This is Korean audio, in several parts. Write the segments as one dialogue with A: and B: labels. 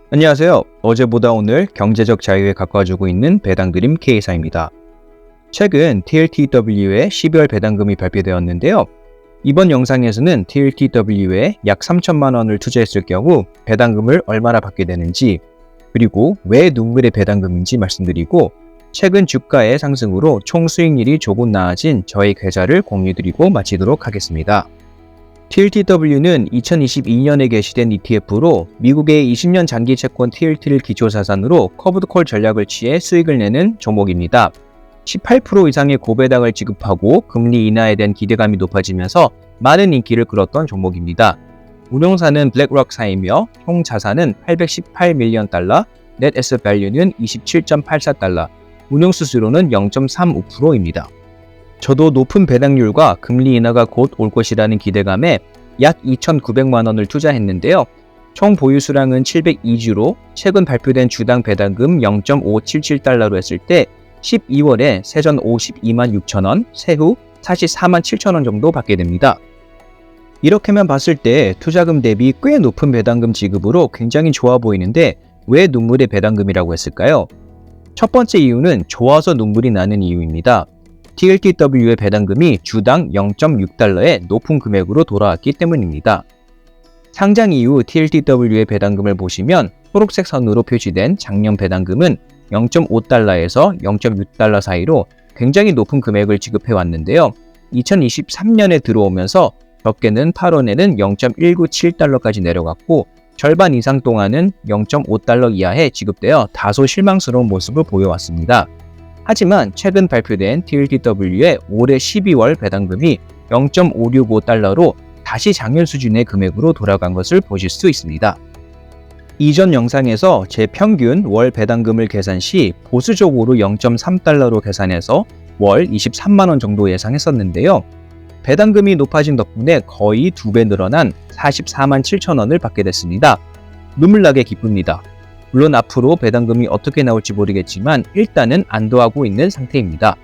A: 안녕하세요. 어제보다 오늘 경제적 자유에 가까워지고 있는 배당드림 K사입니다. 최근 TLTW의 12월 배당금이 발표되었는데요. 이번 영상에서는 TLTW에 약 3천만 원을 투자했을 경우 배당금을 얼마나 받게 되는지, 그리고 왜 눈물의 배당금인지 말씀드리고, 최근 주가의 상승으로 총 수익률이 조금 나아진 저의 계좌를 공유드리고 마치도록 하겠습니다. TLTW는 2022년에 개시된 ETF로 미국의 20년 장기 채권 TLT를 기초자산으로 커브드콜 전략을 취해 수익을 내는 종목입니다. 18% 이상의 고배당을 지급하고 금리 인하에 대한 기대감이 높아지면서 많은 인기를 끌었던 종목입니다. 운용사는 블랙록사이며 총 자산은 818밀리언 달러, 넷 애셋 밸류는 27.84달러, 운용 수수료는 0.35%입니다. 저도 높은 배당률과 금리 인하가 곧 올 것이라는 기대감에 약 2,900만 원을 투자했는데요. 총 보유 수량은 702주로 최근 발표된 주당 배당금 0.577달러로 했을 때 12월에 세전 52만 6천 원, 세후 44만 7천 원 정도 받게 됩니다. 이렇게만 봤을 때 투자금 대비 꽤 높은 배당금 지급으로 굉장히 좋아 보이는데 왜 눈물의 배당금이라고 했을까요? 첫 번째 이유는 좋아서 눈물이 나는 이유입니다. TLTW의 배당금이 주당 0.6달러의 높은 금액으로 돌아왔기 때문입니다. 상장 이후 TLTW의 배당금을 보시면 초록색 선으로 표시된 작년 배당금은 0.5달러에서 0.6달러 사이로 굉장히 높은 금액을 지급해 왔는데요. 2023년에 들어오면서 적게는 8월에는 0.197달러까지 내려갔고 절반 이상 동안은 0.5달러 이하에 지급되어 다소 실망스러운 모습을 보여왔습니다. 하지만 최근 발표된 TLTW의 올해 12월 배당금이 0.565달러로 다시 작년 수준의 금액으로 돌아간 것을 보실 수 있습니다. 이전 영상에서 제 평균 월 배당금을 계산 시 보수적으로 0.3달러로 계산해서 월 23만 원 정도 예상했었는데요. 배당금이 높아진 덕분에 거의 2배 늘어난 44만 7천 원을 받게 됐습니다. 눈물나게 기쁩니다. 물론 앞으로 배당금이 어떻게 나올지 모르겠지만 일단은 안도하고 있는 상태입니다.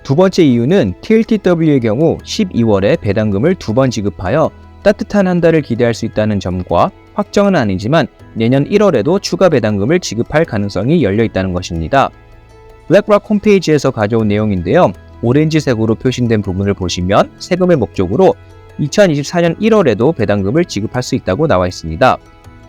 A: 두 번째 이유는 TLTW의 경우 12월에 배당금을 2번 지급하여 따뜻한 한 달을 기대할 수 있다는 점과 확정은 아니지만 내년 1월에도 추가 배당금을 지급할 가능성이 열려 있다는 것입니다. 블랙록 홈페이지에서 가져온 내용인데요. 오렌지색으로 표시된 부분을 보시면 세금의 목적으로 2024년 1월에도 배당금을 지급할 수 있다고 나와 있습니다.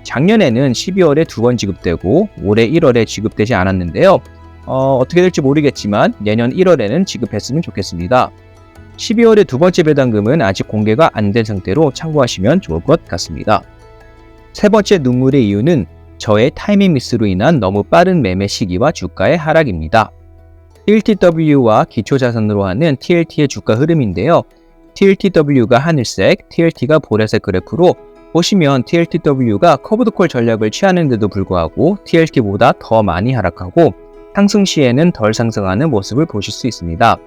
A: 작년에는 12월에 2번 지급되고 올해 1월에 지급되지 않았는데요. 어떻게 될지 모르겠지만 내년 1월에는 지급했으면 좋겠습니다. 12월의 두 번째 배당금은 아직 공개가 안 된 상태로 참고하시면 좋을 것 같습니다. 세 번째 눈물의 이유는 저의 타이밍 미스로 인한 너무 빠른 매매 시기와 주가의 하락입니다. TLTW와 기초자산으로 하는 TLT의 주가 흐름인데요. TLTW가 하늘색, TLT가 보라색 그래프로 보시면 TLTW가 커브드콜 전략을 취하는데도 불구하고 TLT보다 더 많이 하락하고 상승 시에는 덜 상승하는 모습을 보실 수 있습니다.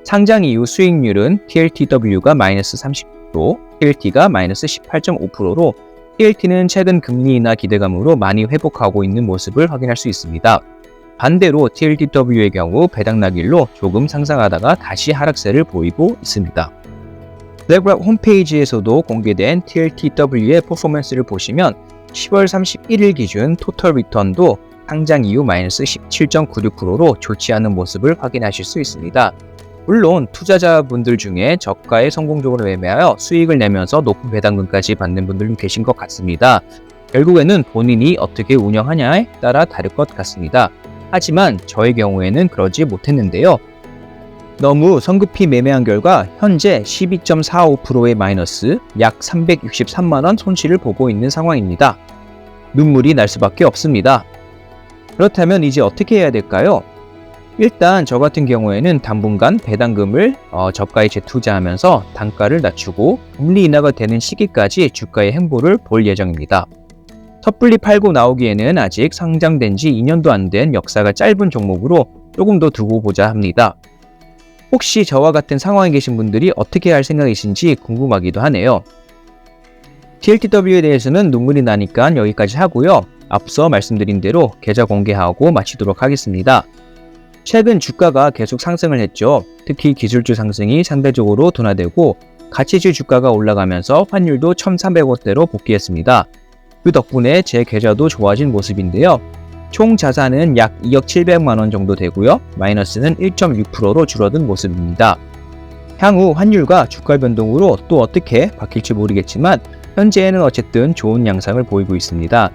A: 상장 이후 수익률은 TLTW가 마이너스 30%, TLT가 마이너스 18.5%로 TLT는 최근 금리 인하 기대감으로 많이 회복하고 있는 모습을 확인할 수 있습니다. 반대로 TLTW의 경우 배당 나길로 조금 상승하다가 다시 하락세를 보이고 있습니다. 블랙록 홈페이지에서도 공개된 TLTW의 퍼포먼스를 보시면 10월 31일 기준 토털 리턴도 상장 이후 마이너스 17.96%로 좋지 않은 모습을 확인하실 수 있습니다. 물론 투자자분들 중에 저가에 성공적으로 매매하여 수익을 내면서 높은 배당금까지 받는 분들도 계신 것 같습니다. 결국에는 본인이 어떻게 운영하냐에 따라 다를 것 같습니다. 하지만 저의 경우에는 그러지 못했는데요. 너무 성급히 매매한 결과 현재 12.45%의 마이너스 약 363만원 손실을 보고 있는 상황입니다. 눈물이 날 수밖에 없습니다. 그렇다면 이제 어떻게 해야 될까요? 일단 저 같은 경우에는 당분간 배당금을 저가에 재투자하면서 단가를 낮추고 금리 인하가 되는 시기까지 주가의 행보를 볼 예정입니다. 섣불리 팔고 나오기에는 아직 상장된 지 2년도 안 된 역사가 짧은 종목으로 조금 더 두고 보자 합니다. 혹시 저와 같은 상황에 계신 분들이 어떻게 할 생각이신지 궁금하기도 하네요. TLTW에 대해서는 눈물이 나니까 여기까지 하고요. 앞서 말씀드린 대로 계좌 공개하고 마치도록 하겠습니다. 최근 주가가 계속 상승을 했죠. 특히 기술주 상승이 상대적으로 둔화되고 가치주 주가가 올라가면서 환율도 1,300원대로 복귀했습니다. 그 덕분에 제 계좌도 좋아진 모습인데요. 총 자산은 약 2억 700만 원 정도 되고요. 마이너스는 1.6%로 줄어든 모습입니다. 향후 환율과 주가 변동으로 또 어떻게 바뀔지 모르겠지만 현재에는 어쨌든 좋은 양상을 보이고 있습니다.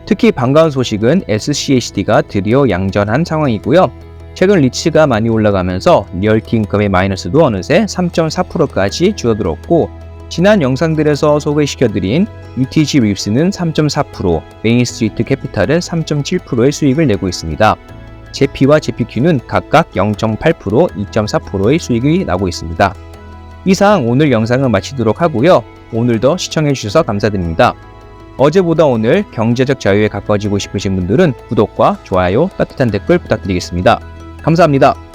A: 특히 반가운 소식은 SCHD가 드디어 양전한 상황이고요. 최근 리츠가 많이 올라가면서 리얼티 인컴의 마이너스도 어느새 3.4%까지 줄어들었고, 지난 영상들에서 소개시켜드린 UTG 립스는 3.4%, 메인스트리트 캐피탈은 3.7%의 수익을 내고 있습니다. 제피와 제피큐는 각각 0.8%, 2.4%의 수익이 나고 있습니다. 이상 오늘 영상을 마치도록 하고요. 오늘도 시청해주셔서 감사드립니다. 어제보다 오늘 경제적 자유에 가까워지고 싶으신 분들은 구독과 좋아요, 따뜻한 댓글 부탁드리겠습니다. 감사합니다.